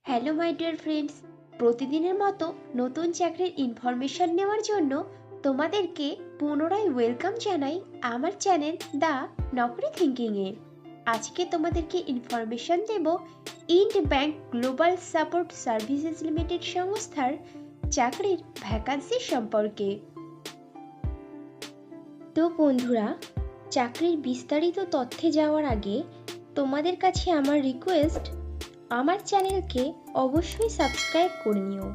Hello my dear friends, প্রতিদিনের মতো নতুন চাকরির ইনফরমেশন নেওয়ার জন্য তোমাদেরকে পুনরায় ওয়েলকাম জানাই আমার চ্যানেল দ্য নকরি থিঙ্কিংয়ে। আজকে তোমাদেরকে ইনফরমেশন দেব Ind bank global support services limited সংস্থার চাকরির ভ্যাকান্সি সম্পর্কে। তো বন্ধুরা, চাকরির বিস্তারিত তথ্যে যাওয়ার আগে তোমাদের কাছে আমার রিকোয়েস্ট, আমার চ্যানেলকে অবশ্যই সাবস্ক্রাইব করে নিও।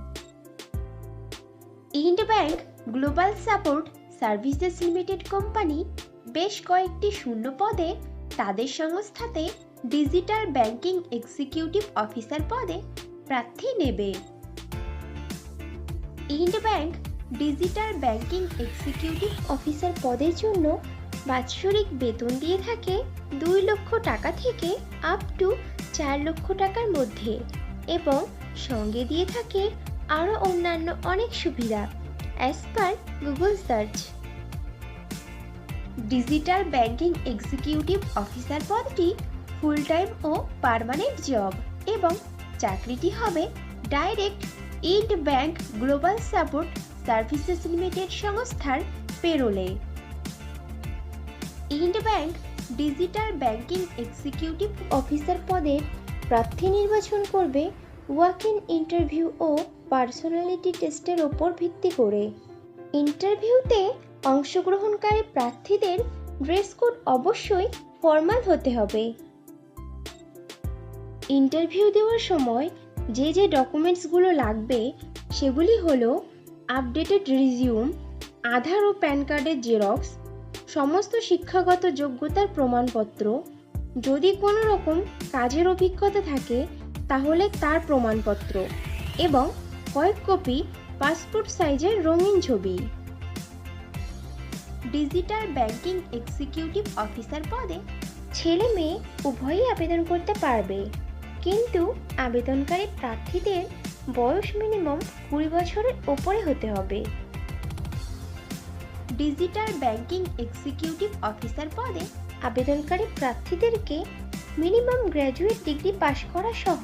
ইন্ড bank global support services limited company বেশ কয়েকটি শূন্য পদে তাদের সংস্থাতে ডিজিটাল ব্যাংকিং এক্সিকিউটিভ অফিসার পদে প্রার্থী নেবে। ইন্ড bank digital banking executive officer পদের জন্য বাৎসরিক বেতন দিয়ে থাকে 2 লক্ষ টাকা থেকে আপ টু 4 লক্ষ টাকার মধ্যে এবং সঙ্গে দিয়ে থাকে আরও অন্যান্য অনেক সুবিধা as per Google search. Digital banking executive officer পদটি ফুল টাইম ও পার্মানেন্ট জব এবং চাকরিটি হবে direct Ind bank global support services limited সংস্থার পেরোলে। Ind bank digital banking executive officer পদের প্রার্থী নির্বাচন করবে ওয়াক ইন ইন্টারভিউ ও পার্সোনালিটি টেস্টের ওপর ভিত্তি করে। ইন্টারভিউতে অংশগ্রহণকারী প্রার্থীদের ড্রেস কোড অবশ্যই ফর্মাল হতে হবে। ইন্টারভিউ দেওয়ার সময় যে ডকুমেন্টসগুলো লাগবে সেগুলি হলো আপডেটেড রিজিউম, আধার ও প্যান কার্ডের জেরক্স, সমস্ত শিক্ষাগত যোগ্যতার প্রমাণপত্র, যদি কোনো রকম কাজের অভিজ্ঞতা থাকে তাহলে তার প্রমাণপত্র এবং কয়েক কপি পাসপোর্ট সাইজের রঙিন ছবি। ডিজিটাল ব্যাংকিং এক্সিকিউটিভ অফিসার পদে ছেলে মেয়ে উভয়ই আবেদন করতে পারবে, কিন্তু আবেদনকারী প্রার্থীদের বয়স মিনিমাম 20 বছরের ওপরে হতে হবে। ডিজিটাল ব্যাংকিং এক্সিকিউটিভ অফিসার পদে আবেদনকারী প্রার্থীদেরকে মিনিমাম গ্র্যাজুয়েট ডিগ্রি পাশ করা সহ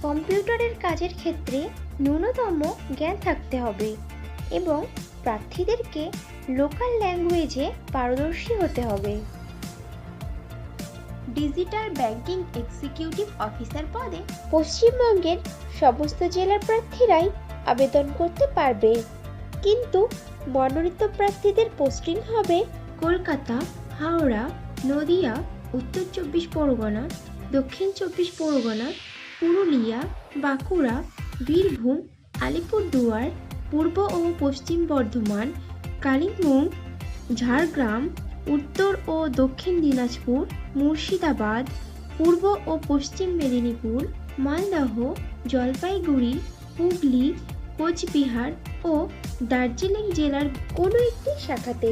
কম্পিউটারের কাজের ক্ষেত্রে ন্যূনতম জ্ঞান থাকতে হবে এবং প্রার্থীদেরকে লোকাল ল্যাঙ্গুয়েজে পারদর্শী হতে হবে। ডিজিটাল ব্যাংকিং এক্সিকিউটিভ অফিসার পদে পশ্চিমবঙ্গের সমস্ত জেলার প্রার্থীরাই আবেদন করতে পারবে, কিন্তু মনোনীত প্রার্থীদের পোস্টিং হবে কলকাতা, হাওড়া, নদিয়া, উত্তর 24 পরগনা, দক্ষিণ 24 পরগনা, পুরুলিয়া, বাঁকুড়া, বীরভূম, আলিপুরদুয়ার, পূর্ব ও পশ্চিম বর্ধমান, কালিম্পং, ঝাড়গ্রাম, উত্তর ও দক্ষিণ দিনাজপুর, মুর্শিদাবাদ, পূর্ব ও পশ্চিম মেদিনীপুর, মালদহ, জলপাইগুড়ি, হুগলি, কোচবিহার ও দার্জিলিং জেলার কোনো একটি শাখাতে।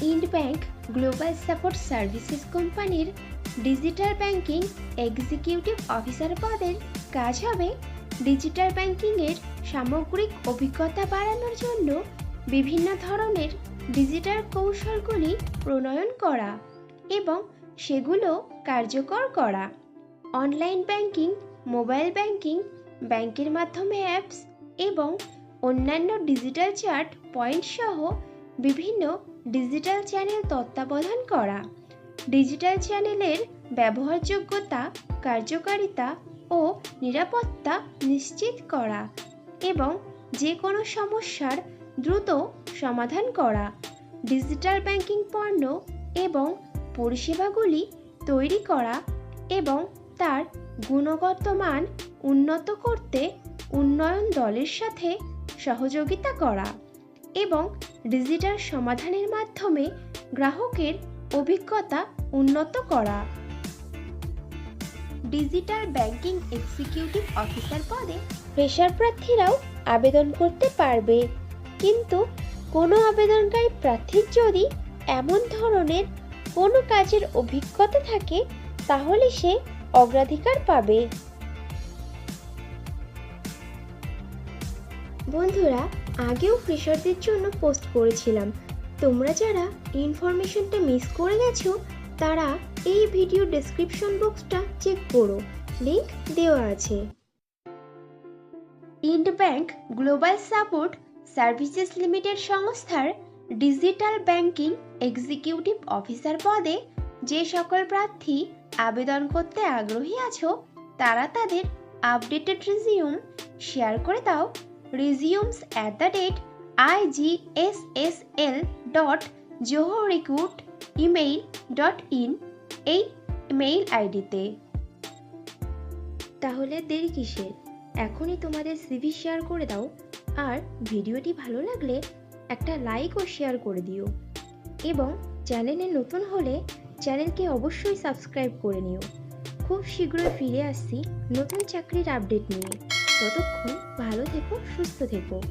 ইন্ড ব্যাংক গ্লোবাল সাপোর্ট সার্ভিসেস কোম্পানির ডিজিটাল ব্যাংকিং এক্সিকিউটিভ অফিসার পদের কাজ হবে ডিজিটাল ব্যাংকিংয়ের সামগ্রিক অভিজ্ঞতা বাড়ানোর জন্য বিভিন্ন ধরনের ডিজিটাল কৌশলগুলি প্রণয়ন করা এবং সেগুলো কার্যকর করা। অনলাইন ব্যাংকিং, মোবাইল ব্যাংকিং, ব্যাংকের মাধ্যমে অ্যাপস এবং অন্যান্য ডিজিটাল চার্ট পয়েন্ট সহ বিভিন্ন ডিজিটাল চ্যানেল তত্ত্বাবধান করা, ডিজিটাল চ্যানেলের ব্যবহারযোগ্যতা, কার্যকারিতা ও নিরাপত্তা নিশ্চিত করা এবং যে কোনো সমস্যার দ্রুত সমাধান করা, ডিজিটাল ব্যাংকিং পণ্য এবং পরিষেবাগুলি তৈরি করা এবং তার গুণগত মান উন্নত করতে উন্নয়ন দলের সাথে সহযোগিতা করা এবং ডিজিটাল সমাধানের মাধ্যমে গ্রাহকের অভিজ্ঞতা উন্নত করা। ডিজিটাল ব্যাংকিং এক্সিকিউটিভ অফিসার পদে ফ্রেশার প্রার্থীরাও আবেদন করতে পারবে, কিন্তু কোনো আবেদনকারী প্রার্থীর যদি এমন ধরনের কোনো কাজের অভিজ্ঞতা থাকে তাহলে সে অগ্রাধিকার পাবে। বন্ধুরা, আগেও ফ্রেশারদের জন্য পোস্ট করেছিলাম, তোমরা যারা ইনফরমেশনটা মিস করে গেছো তারা এই ভিডিও ডেসক্রিপশন বক্সটা চেক করো লিংক দেওয়া আছে। ইন্ড bank global support services limited সংস্থার ডিজিটাল ব্যাংকিং এক্সিকিউটিভ অফিসার পদে যে সকল প্রার্থী আবেদন করতে আগ্রহী আছো তারা তাদের আপডেটেড রিজিউম শেয়ার করে দাও resumes@igssl.johorrecruit@email.in এই মেইল আইডিতে। তাহলে দেরি কিসের, এখনই তোমাদের সিভি শেয়ার করে দাও। আর ভিডিওটি ভালো লাগলে একটা লাইক ও শেয়ার করে দিও এবং চ্যানেলে নতুন হলে চ্যানেলকে অবশ্যই সাবস্ক্রাইব করে নিও। খুব শীঘ্রই ফিরে আসছি নতুন চাকরির আপডেট নিয়ে। ততক্ষণ ভালো থেকো, সুস্থ থেকো।